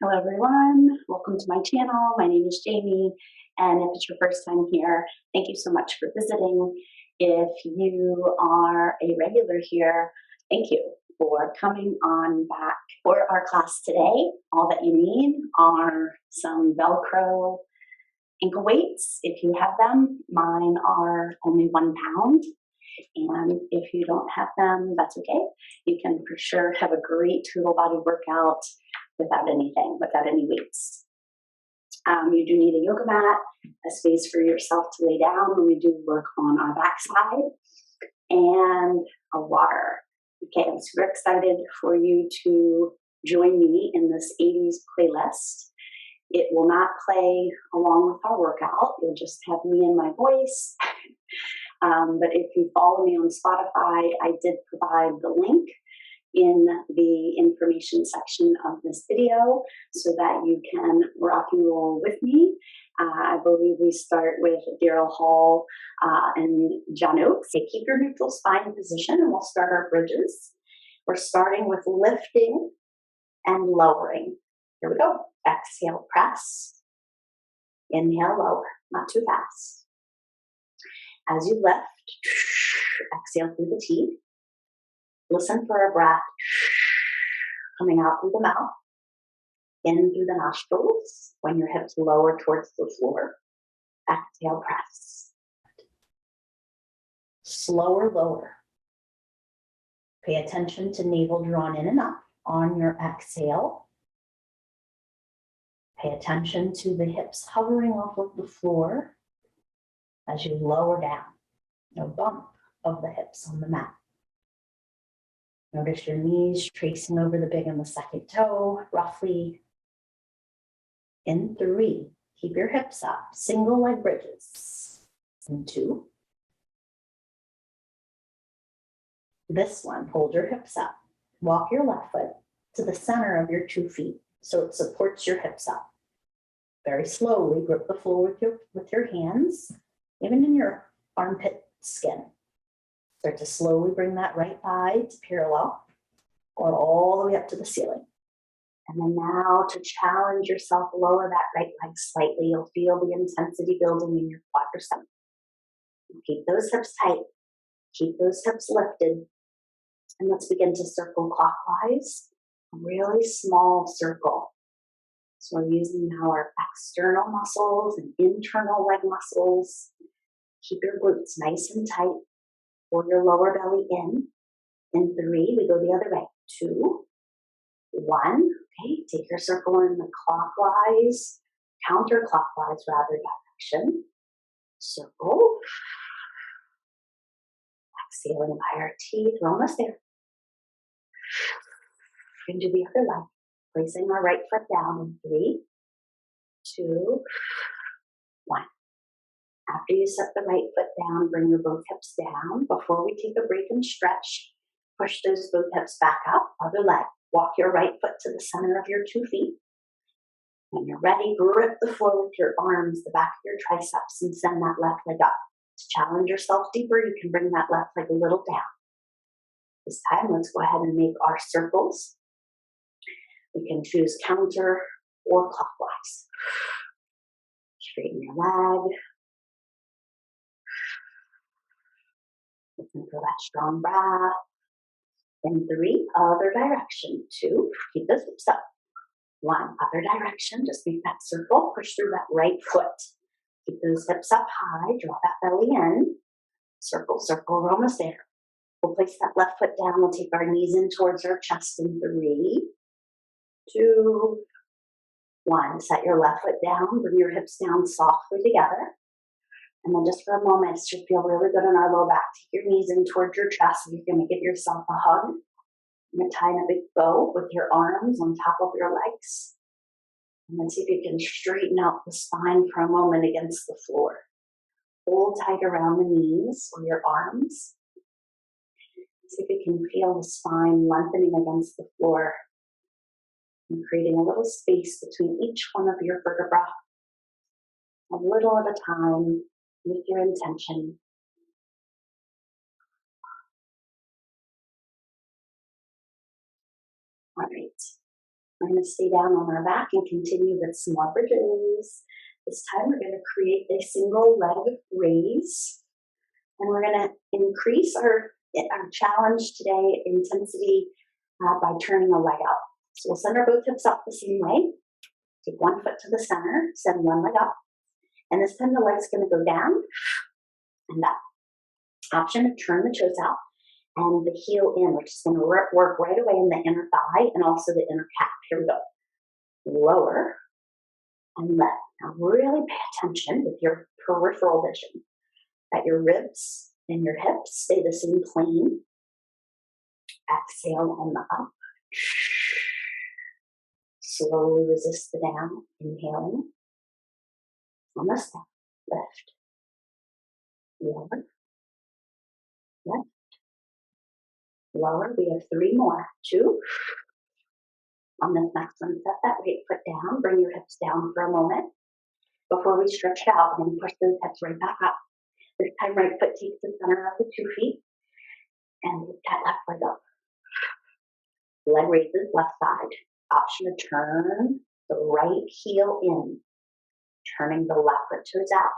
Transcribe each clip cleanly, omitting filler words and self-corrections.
Hello everyone, welcome to my channel. My name is Jamie, and if it's your first time here, thank you so much for visiting. If you are a regular here, thank you for coming on back for our class today. All that you need are some Velcro ankle weights if you have them. Mine are only 1 pound. And if you don't have them, that's okay. You can for sure have a great total body workout without anything, without any weights. You do need a yoga mat, a space for yourself to lay down when we do work on our backside, and a water. Okay, I'm super excited for you to join me in this 80s playlist. It will not play along with our workout. You'll just have me and my voice. But if you follow me on Spotify, I did provide the link in the information section of this video so that you can rock and roll with me. I believe we start with Daryl Hall and John Oakes. So keep your neutral spine position and we'll start our bridges. We're starting with lifting and lowering. Here we go. Exhale, press. Inhale, lower. Not too fast. As you lift, exhale through the teeth. Listen for a breath coming out through the mouth, in through the nostrils when your hips lower towards the floor. Exhale, press. Slower, lower. Pay attention to navel drawn in and up on your exhale. Pay attention to the hips hovering off of the floor as you lower down. No bump of the hips on the mat. Notice your knees tracing over the big and the second toe, roughly. In 3, keep your hips up, single leg bridges. In 2. This one, hold your hips up. Walk your left foot to the center of your 2 feet so it supports your hips up. Very slowly grip the floor with your hands, even in your armpit skin. Start to slowly bring that right thigh to parallel or all the way up to the ceiling. And then now to challenge yourself, lower that right leg slightly. You'll feel the intensity building in your quadricep. Keep those hips tight. Keep those hips lifted. And let's begin to circle clockwise. A really small circle. So we're using now our external muscles and internal leg muscles. Keep your glutes nice and tight. Pull your lower belly in. In 3, we go the other way. 2, 1. Okay, take your circle in the clockwise, counterclockwise rather direction. Circle. Exhaling by our teeth. We're almost there. We can do the other leg. Placing our right foot down in 3, 2, 1. After you set the right foot down, bring your both hips down. Before we take a break and stretch, push those both hips back up. Other leg. Walk your right foot to the center of your 2 feet. When you're ready, grip the floor with your arms, the back of your triceps, and send that left leg up. To challenge yourself deeper, you can bring that left leg a little down. This time, let's go ahead and make our circles. We can choose counter or clockwise. Straighten your leg. Listen for that strong breath. In 3, other direction. 2, keep those hips up. 1, other direction. Just make that circle. Push through that right foot. Keep those hips up high. Draw that belly in. Circle, circle. We're almost there. We'll place that left foot down. We'll take our knees in towards our chest in 3, 2, 1. Set your left foot down. Bring your hips down softly together. And then just for a moment, it should feel really good in our low back. Take your knees in towards your chest. You're going to give yourself a hug. You're going to tie in a big bow with your arms on top of your legs. And then see if you can straighten out the spine for a moment against the floor. Hold tight around the knees or your arms. See if you can feel the spine lengthening against the floor and creating a little space between each one of your vertebrae. A little at a time. With your intention. All right. We're going to stay down on our back and continue with some more bridges. This time we're going to create a single leg raise. And we're going to increase our challenge today, intensity, by turning a leg up. So we'll send our both hips up the same way. Take one foot to the center, send one leg up. And this time the leg's going to go down and up. Option to turn the toes out and the heel in, which is going to work right away in the inner thigh and also the inner calf. Here we go. Lower and left. Now really pay attention with your peripheral vision that your ribs and your hips stay the same plane. Exhale on the up. Slowly resist the down. Inhaling. On the step. Lift. Lower. Left. Lower. We have 3 more. 2. On this next one, set that right foot down. Bring your hips down for a moment. Before we stretch it out, we're going to push those hips right back up. This time, right foot takes the center of the 2 feet. And lift that left leg up. Leg raises, left side. Option to turn the right heel in. Turning the left foot toes out.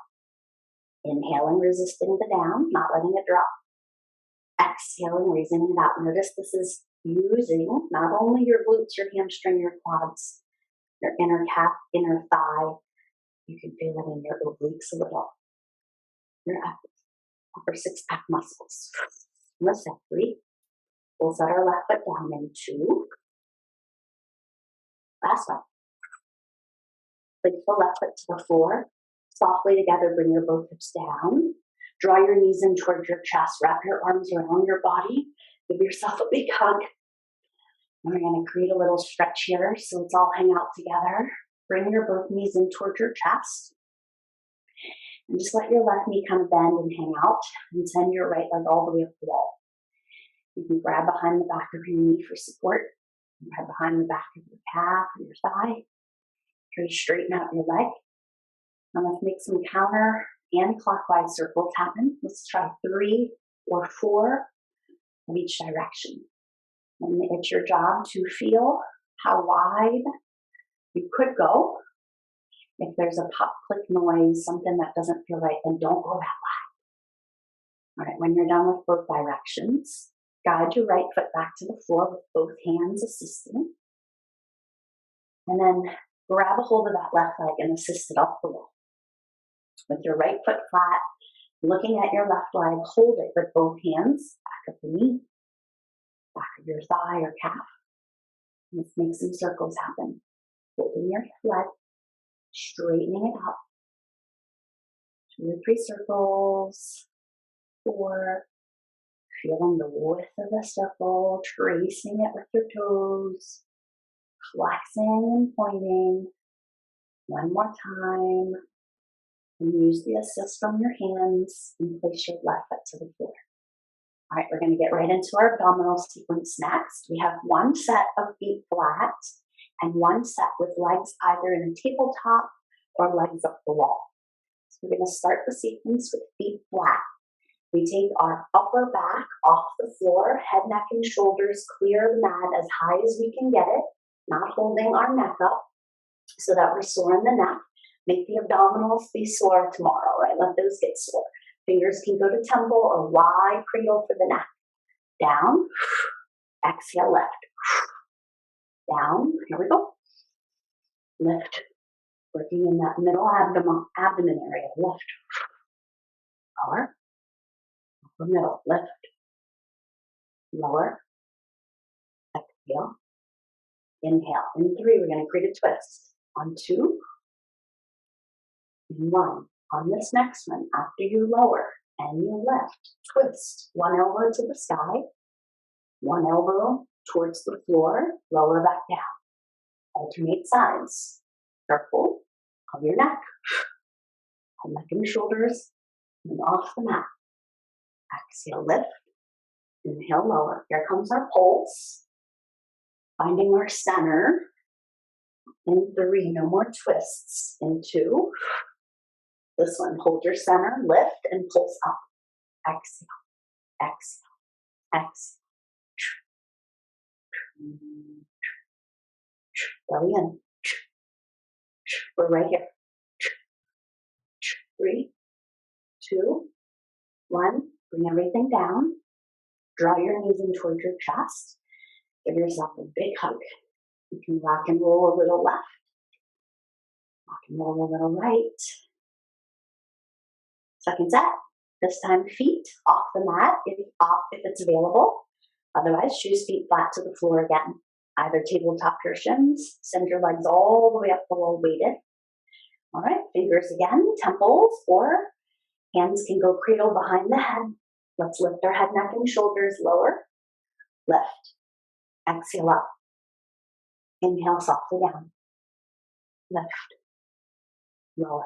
Inhaling, resisting the down, not letting it drop. Exhaling, raising it out. Notice this is using not only your glutes, your hamstring, your quads, your inner calf, inner thigh. You can feel it in your obliques a little. Your upper 6-pack muscles. Let's set 3. We'll set our left foot down in 2. Last one. Place the left foot to the floor. Softly together, bring your both hips down. Draw your knees in towards your chest. Wrap your arms around your body. Give yourself a big hug. And we're going to create a little stretch here so let's all hang out together. Bring your both knees in towards your chest. And just let your left knee kind of bend and hang out. And send your right leg all the way up the wall. You can grab behind the back of your knee for support. Grab behind the back of your calf or your thigh. Try to straighten out your leg. Now let's make some counter and clockwise circles happen. Let's try 3 or 4 of each direction. And it's your job to feel how wide you could go. If there's a pop, click noise, something that doesn't feel right, then don't go that wide. All right, when you're done with both directions, guide your right foot back to the floor with both hands assisting. And then grab a hold of that left leg and assist it up the wall. With your right foot flat, looking at your left leg, hold it with both hands, back of the knee, back of your thigh or calf. Let's make some circles happen. Holding your leg, straightening it up. 2 or 3 circles. 4. Feeling the width of the circle, tracing it with your toes, flexing and pointing. 1 more time. And use the assist from your hands and place your left foot to the floor. All right, we're going to get right into our abdominal sequence next. We have 1 set of feet flat and 1 set with legs either in a tabletop or legs up the wall. So we're going to start the sequence with feet flat. We take our upper back off the floor, head, neck, and shoulders, clear the mat as high as we can get it, not holding our neck up so that we're sore in the neck. Make the abdominals be sore tomorrow, right? Let those get sore. Fingers can go to temple or wide cradle for the neck. Down, exhale, lift. Down, here we go. Lift. Working in that middle abdomen area. Lift. Lower. Upper middle. Lift. Lower. Exhale. Inhale. In 3, we're going to create a twist. On 2. 1. On this next one, after you lower and you lift, twist. 1 elbow to the sky, 1 elbow towards the floor, lower back down. Alternate sides. Careful of your neck. Head, neck, and shoulders, and off the mat. Exhale, lift. Inhale, lower. Here comes our pulse. Finding our center. In 3, no more twists. In 2. This one, hold your center, lift, and pulse up. Exhale, exhale, exhale. belly in. We're right here. 3, 2, 1. Bring everything down. Draw your knees in towards your chest. Give yourself a big hug. You can rock and roll a little left. Rock and roll a little right. Second set. This time feet off the mat if it's available. Otherwise, shoes feet flat to the floor again. Either tabletop your shins. Send your legs all the way up below weighted. All right, fingers again, temples, or hands can go cradle behind the head. Let's lift our head, neck, and shoulders lower. Lift. Exhale up. Inhale softly down. Lift. Lower.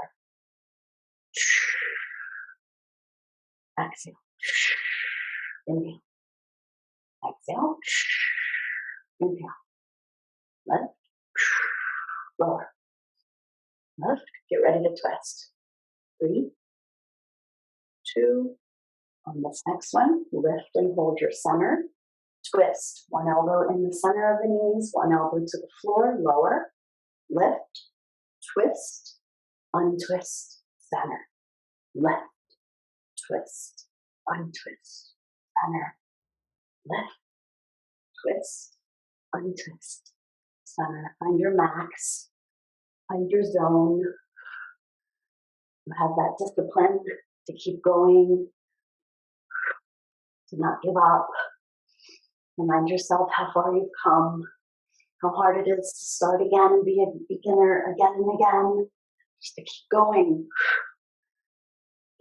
Exhale. Inhale. Exhale. Inhale. Lift. Lower. Lift. Get ready to twist. 3, 2. On this next one, lift and hold your center. Twist. One elbow in the center of the knees, one elbow to the floor, lower. Lift. Twist. Untwist. Center. Lift. Twist. Untwist. Center. Lift. Twist. Untwist. Center. Find your max. Find your zone. You have that discipline to keep going, to not give up. Remind yourself how far you've come, how hard it is to start again and be a beginner again and again. Just to keep going.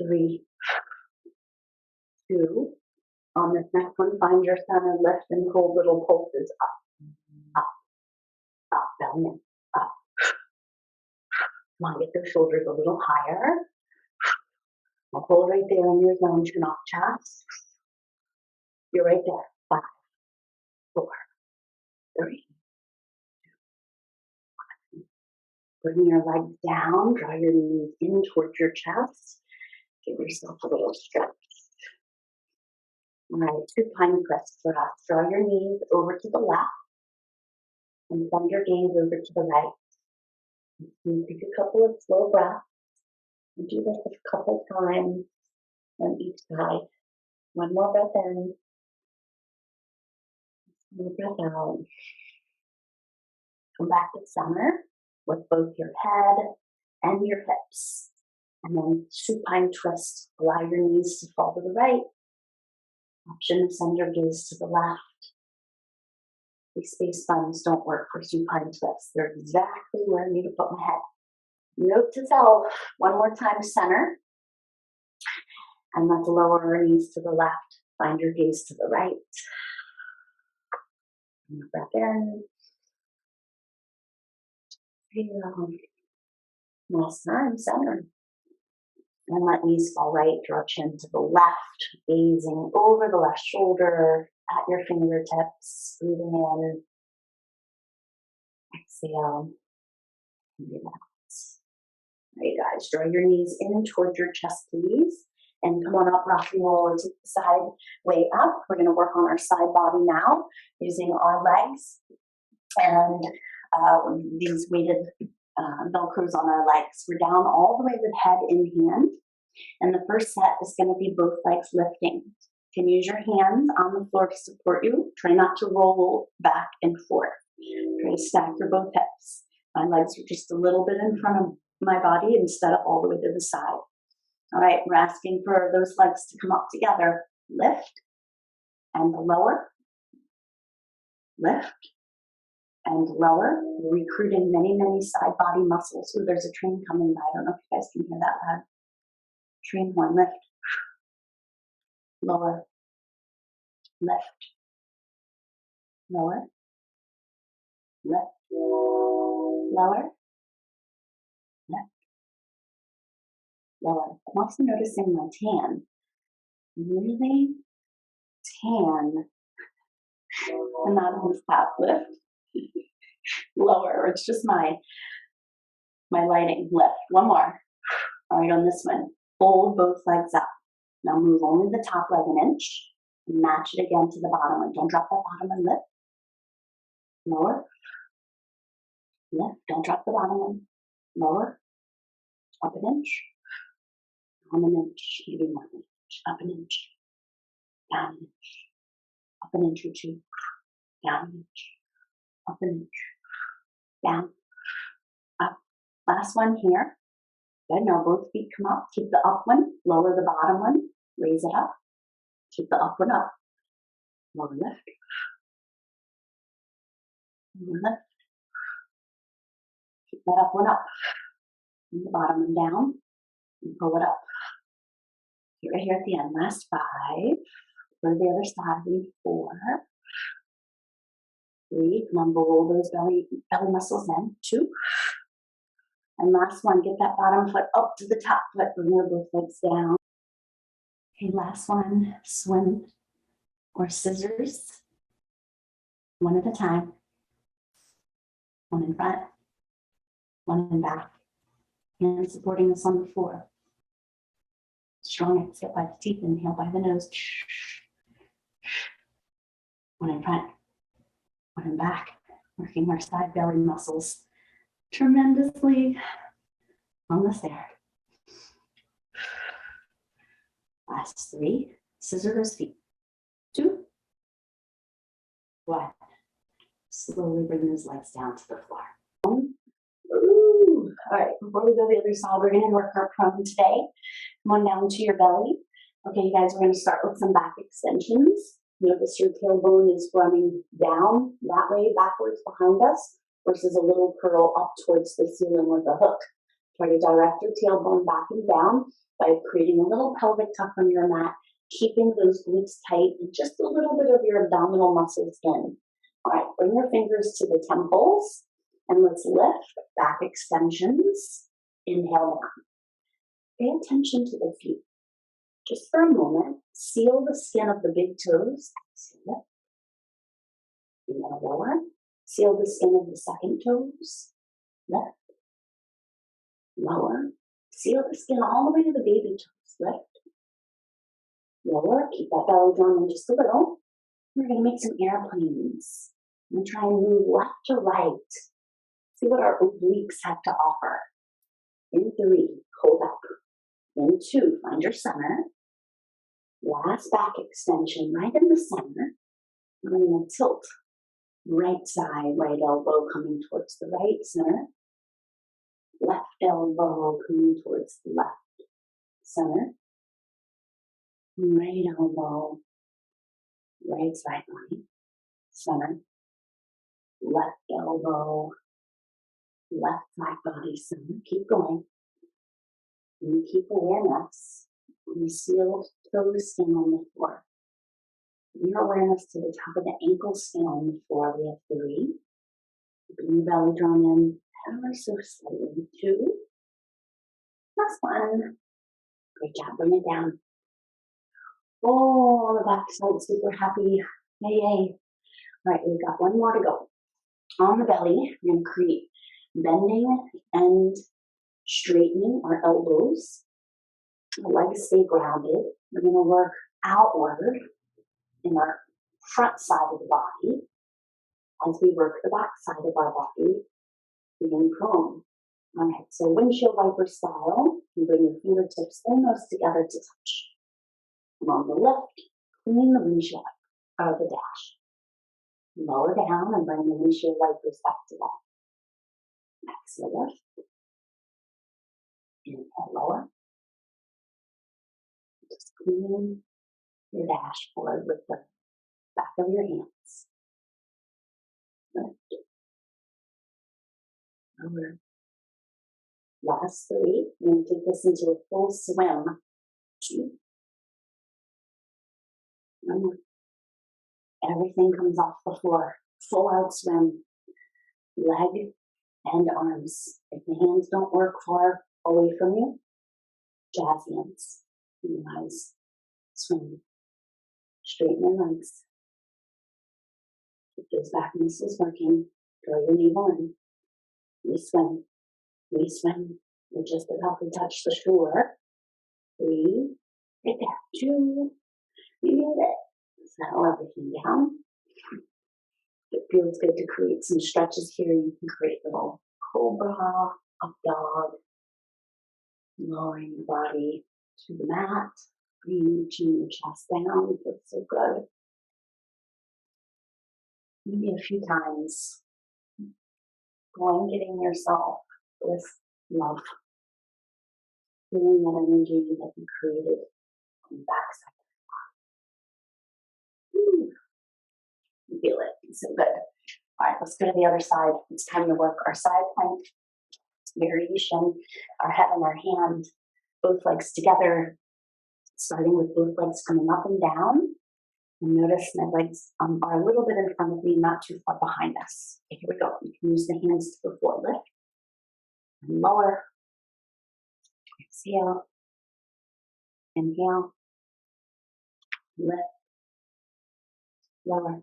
3, 2. On this next one, find your center, lift and hold little pulses up, up, up, belly in, up. Come on, get those shoulders a little higher. I'll hold right there in your zone, chin off chest. You're right there. 5, 4, 3, 2, 1. Bring your legs down, draw your knees in towards your chest. Give yourself a little stretch. All right, supine twist for us. Draw your knees over to the left and send your gaze over to the right. You take a couple of slow breaths and do this a couple times on each side. One more breath in, one more breath out. Come back to center with both your head and your hips. And then supine twist. Allow your knees to fall to the right. Option to send your gaze to the left. These space buns don't work for supine twists. They're exactly where I need to put my head. Note to self, one more time, center. And let's lower our knees to the left. Find your gaze to the right. And breath in. Exhale. Last time, center. And let knees fall right, draw chin to the left, gazing over the left shoulder at your fingertips, breathing in. Exhale. Breathe out. All right, guys, draw your knees in towards your chest, please. And come on up, rock and roll, or take the side way up. We're going to work on our side body now using our legs and these weighted Velcros on our legs. We're down all the way with head in hand. And the first set is going to be both legs lifting. You can use your hands on the floor to support you. Try not to roll back and forth. Try to stack your both hips. My legs are just a little bit in front of my body instead of all the way to the side. All right, we're asking for those legs to come up together. Lift and lower. Lift and lower. We're recruiting many, many side body muscles. Ooh, there's a train coming by. I don't know if you guys can hear that loud. Train horn, lift. Lower. Lift. Lower. Lift. Lower. Lift. Lower. I'm also noticing my tan. Really tan. And not on the top. Lift. Lower. It's just my lighting. Lift. One more. All right, on this one, fold both legs up. Now move only the top leg an inch. And match it again to the bottom one. Don't drop that bottom one. Lift. Lower. Lift, don't drop the bottom one. Lower, up an inch, down an inch, maybe 1 inch, up an inch, down an inch, up an inch or two, down an inch, up an inch, down, up. Last one here. Good, now both feet come up. Keep the up one, lower the bottom one, raise it up. Keep the up one up. Lower lift. Lower lift. Keep that up one up. And the bottom one down. And pull it up. Keep right here at the end. Last 5. Go to the other side. 4. 3. Come on, roll those belly muscles in. 2. And last one, get that bottom foot up to the top foot. Bring your both legs down. Okay, last one, swim or scissors. One at a time. One in front, one in back. Hands supporting us on the floor. Strong exhale by the teeth, inhale by the nose. One in front, one in back. Working our side belly muscles tremendously. Almost there. Last 3, scissors feet. 2, 1. Slowly bring those legs down to the floor. Ooh. All right, before we go to the other side, we're going to work our prone today. Come on down to your belly. Okay, you guys, we're going to start with some back extensions. Notice your tailbone is running down that way, backwards behind us, versus a little curl up towards the ceiling with a hook. Try to direct your tailbone back and down by creating a little pelvic tuck on your mat, keeping those glutes tight and just a little bit of your abdominal muscles in. All right, bring your fingers to the temples and let's lift back extensions. Inhale down. Pay attention to the feet. Just for a moment, seal the skin of the big toes. Exhale. Inhale, lower. Seal the skin of the second toes. Lift. Lower. Seal the skin all the way to the baby toes. Lift. Lower. Keep that belly drawn in just a little. We're going to make some airplanes. I'm going to try and move left to right. See what our obliques have to offer. In 3, hold up. In 2, find your center. Last back extension right in the center. We're going to tilt right side, right elbow coming towards the right center. Left elbow coming towards the left center. Right elbow, right side body, center. Left elbow, left side body, center. Keep going. And keep awareness on the sealed toe skin on the floor. Bring your awareness to the top of the ankle skin on the floor. We have 3. Bring your belly drawn in ever so slightly. 2. Last 1. Great job. Bring it down. Oh, on the back side, super happy. Yay, yay. All right, we've got 1 more to go. On the belly, we're going to create bending and straightening our elbows. Our legs stay grounded. We're going to work outward in our front side of the body as we work the back side of our body, being prone. All right, so windshield wiper style, you bring your fingertips almost together to touch. And on the left, clean the windshield wiper, or the dash. Lower down and bring the windshield wipers back together. Exhale, lift. Inhale, lower. Just clean your dashboard with the back of your hands. Lift. Lower. Last 3. We're going to take this into a full swim. 2. 1 more. Everything comes off the floor. Full out swim. Leg and arms. If the hands don't work far away from you, jazz hands. Nice. Swim. Straighten your legs. Keep those back muscles working. Throw your navel in. We swim. We swim. We're just about to touch the shore. 3. Right there. 2. We made it. Settle everything down. It feels good to create some stretches here. You can create little cobra, up dog, lowering the body to the mat, reaching your chest down, feels so good. Maybe a few times, blanketing yourself with love, feeling that energy that you created on the backside. Woo. You feel it, it's so good. All right, let's go to the other side. It's time to work our side plank variation, our head and our hand, both legs together, starting with both legs coming up and down. And notice my legs are a little bit in front of me, not too far behind us. Okay, here we go. You can use the hands to the floor, lift and lower. Exhale, inhale, lift, lower,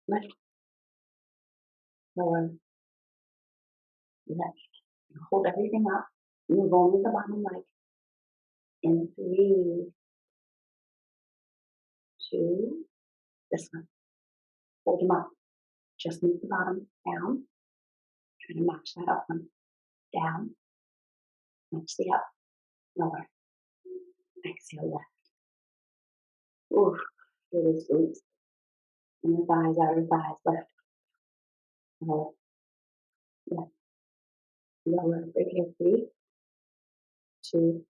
lift, lower, lift. And hold everything up. Move only the bottom leg. In 3, 2, this one. Hold them up. Just move the bottom down. Try to match that up one. Down. Match the up. Lower. Exhale, lift. Ooh, feel those glutes. Inner thighs, outer thighs, lift. Lower. Lift. Lower. Right here. 3, 2,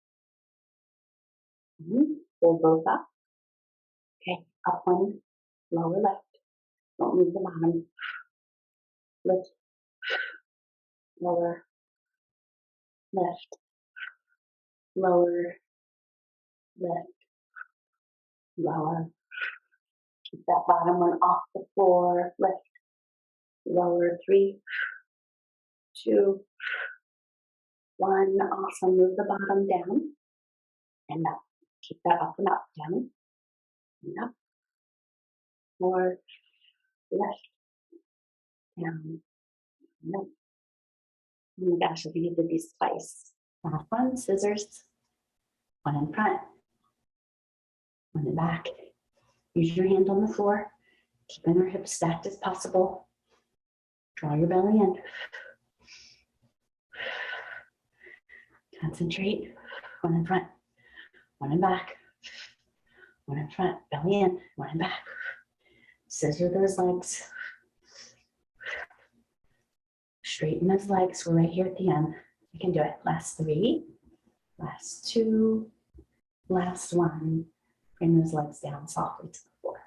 1. Hold both up. Okay. Up one. Lower left. Don't move the bottom. Lift. Lower. Lift. Lower. Lift. Lower. Keep that bottom one off the floor. Lift. Lower. 3, 2, 1. Awesome. Move the bottom down and up. Keep that up and up. Down and up. More. Left. Down and up. Oh my gosh, if you did these twice. Last one, scissors. One in front. One in back. Use your hand on the floor. Keeping our hips stacked as possible. Draw your belly in. Concentrate. One in front. One in back. One in front. Belly in. One in back. Scissor those legs. Straighten those legs. We're right here at the end. You can do it. Last 3. Last 2. Last 1. Bring those legs down softly to the floor.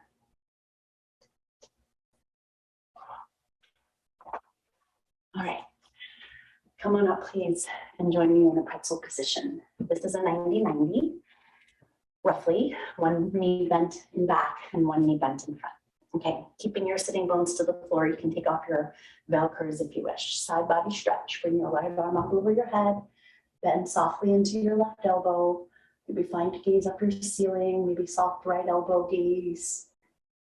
All right. Come on up, please, and join me in a pretzel position. This is a 90-90, roughly. One knee bent in back and one knee bent in front. Okay, keeping your sitting bones to the floor. You can take off your Velcros if you wish. Side body stretch. Bring your right arm up over your head. Bend softly into your left elbow. Maybe find to gaze up your ceiling. Maybe soft right elbow gaze.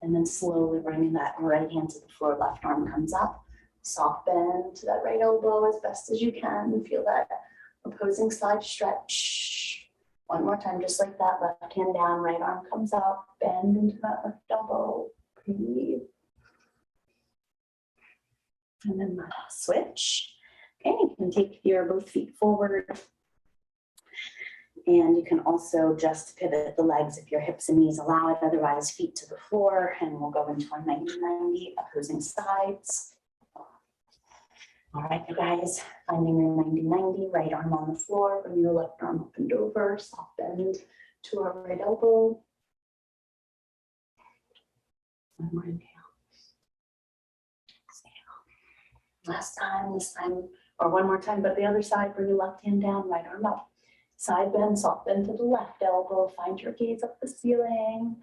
And then slowly bringing that right hand to the floor. Left arm comes up. Soft bend to that right elbow as best as you can. Feel that opposing side stretch. One more time, just like that. Left hand down, right arm comes up. Bend into that left elbow. Breathe. And then switch. Okay, you can take your both feet forward. And you can also just pivot the legs if your hips and knees allow it. Otherwise, feet to the floor. And we'll go into our 90-90 opposing sides. All right, you guys, finding your 90-90, right arm on the floor, bring your left arm up and over, soft bend to our right elbow. One more inhale. Exhale. Last time, this time, or one more time, but the other side, bring your left hand down, right arm up. Side bend, soft bend to the left elbow, find your gaze up the ceiling,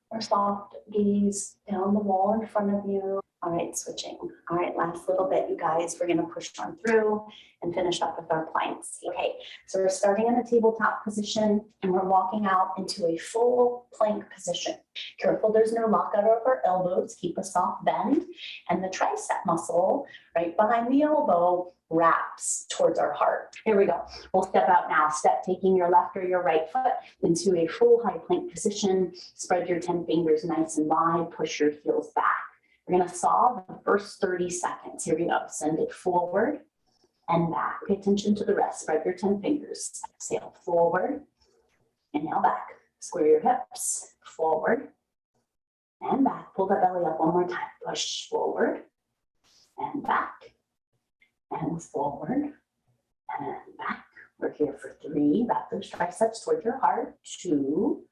or soft gaze down the wall in front of you. All right, switching. All right, last little bit, you guys. We're gonna push on through and finish up with our planks. Okay, so we're starting in a tabletop position and we're walking out into a full plank position. Careful, there's no lockout of our elbows. Keep a soft bend, and the tricep muscle right behind the elbow wraps towards our heart. Here we go. We'll step out now. Step taking your left or your right foot into a full high plank position. Spread your 10 fingers nice and wide. Push your heels back. We're gonna saw the first 30 seconds. Here we go. Send it forward and back. Pay attention to the rest. Spread your 10 fingers. Exhale, forward, inhale back. Square your hips, forward and back. Pull that belly up one more time. Push forward and back and forward and back. We're here for 3. Back those triceps towards your heart. 2.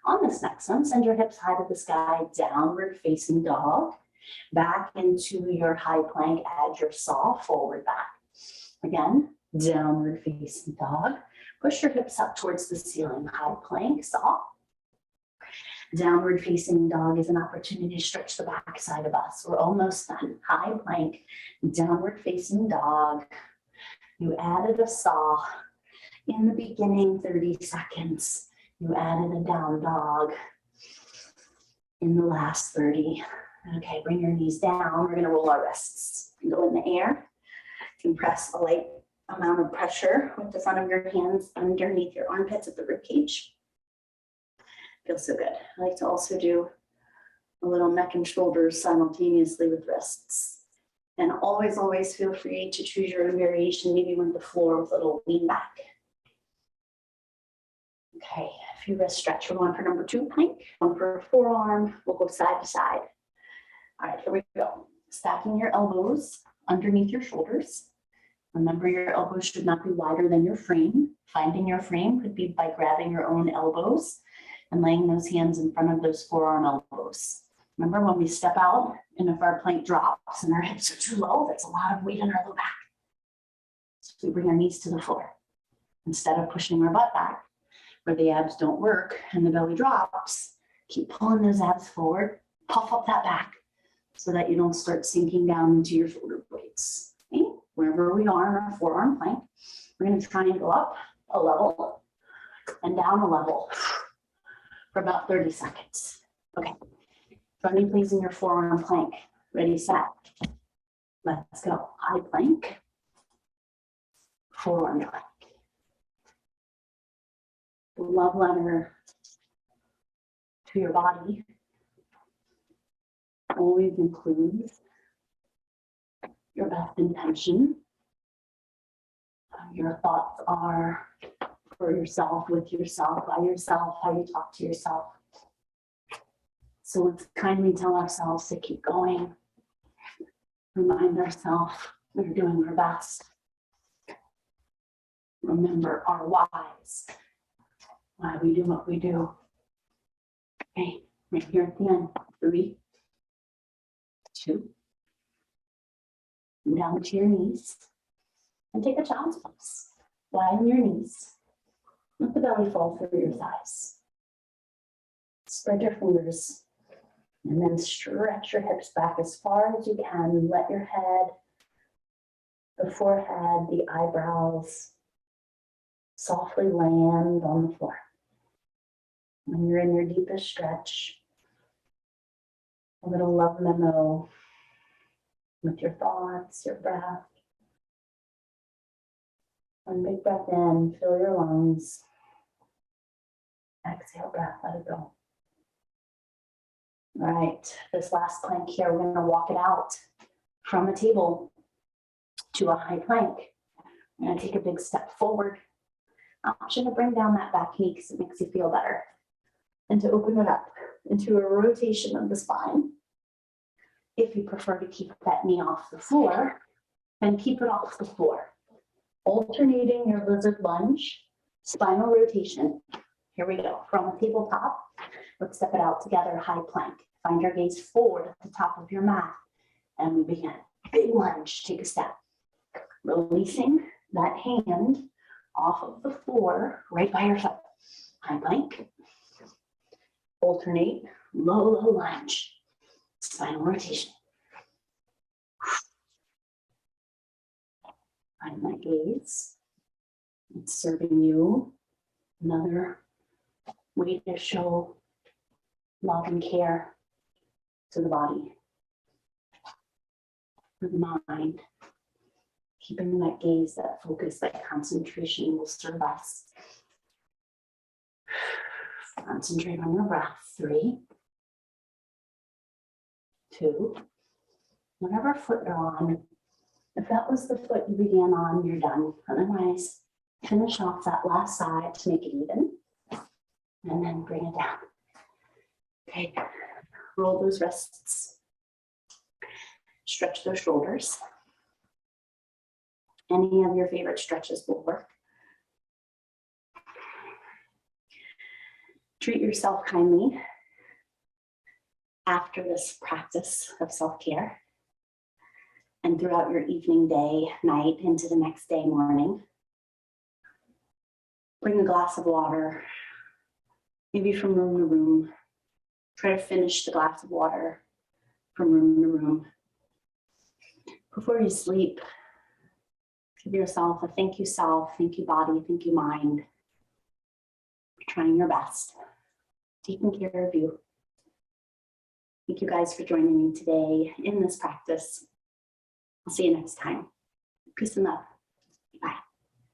On this next one, send your hips high to the sky, downward facing dog. Back into your high plank, add your saw, forward back. Again, downward facing dog. Push your hips up towards the ceiling, high plank, saw. Downward facing dog is an opportunity to stretch the back side of us. We're almost done. High plank, downward facing dog. You added a saw in the beginning, 30 seconds. You added a down dog in the last 30. Okay, bring your knees down. We're gonna roll our wrists. Go in the air. Compress a light amount of pressure with the front of your hands underneath your armpits at the rib cage. Feels so good. I like to also do a little neck and shoulders simultaneously with wrists. And always, always feel free to choose your own variation, maybe with the floor with a little lean back. Okay, a few wrist stretch. We're going for number 2 plank, one for forearm. We'll go side to side. All right, here we go. Stacking your elbows underneath your shoulders. Remember, your elbows should not be wider than your frame. Finding your frame could be by grabbing your own elbows and laying those hands in front of those forearm elbows. Remember, when we step out and if our plank drops and our hips are too low, that's a lot of weight in our low back. So we bring our knees to the floor. Instead of pushing our butt back, where the abs don't work and the belly drops, keep pulling those abs forward, puff up that back so that you don't start sinking down into your shoulder blades. Okay? Wherever we are in our forearm plank, we're going to triangle up a level and down a level for about 30 seconds. Okay, join me please in your forearm plank. Ready, set. Let's go. High plank, forearm plank. Love letter to your body always includes your best intention. Your thoughts are for yourself, with yourself, by yourself, how you talk to yourself. So let's kindly tell ourselves to keep going. Remind ourselves we're doing our best. Remember our whys. Why we do what we do. Okay, right here at the end. 3, 2. Down to your knees. And take a child's pose. Lie on your knees. Let the belly fall through your thighs. Spread your fingers. And then stretch your hips back as far as you can. Let your head, the forehead, the eyebrows softly land on the floor. When you're in your deepest stretch, a little love memo with your thoughts, your breath. One big breath in, fill your lungs. Exhale, breath, let it go. All right, this last plank here, we're gonna walk it out from a table to a high plank. We're gonna take a big step forward. Option to bring down that back knee because it makes you feel better. And to open it up into a rotation of the spine. If you prefer to keep that knee off the floor, then keep it off the floor. Alternating your lizard lunge, spinal rotation. Here we go. From a tabletop, let's step it out together, high plank. Find your gaze forward at the top of your mat. And we begin. Big lunge, take a step. Releasing that hand off of the floor, right by your foot. High plank. Alternate, low, low lunge. Spinal rotation. Find that gaze. It's serving you another way to show love and care to the body, for the mind. Keeping that gaze, that focus, that concentration will serve us. Concentrate on your breath. 3, 2, Whatever foot you're on, if that was the foot you began on, you're done. Otherwise, finish off that last side to make it even, and then bring it down. Okay, roll those wrists, stretch those shoulders. Any of your favorite stretches will work. Treat yourself kindly after this practice of self-care and throughout your evening, day, night, into the next day, morning. Bring a glass of water, maybe from room to room. Try to finish the glass of water from room to room. Before you sleep, give yourself a thank you self, thank you body, thank you mind. You're trying your best, taking care of you. Thank you guys for joining me today in this practice. I'll see you next time. Peace and love.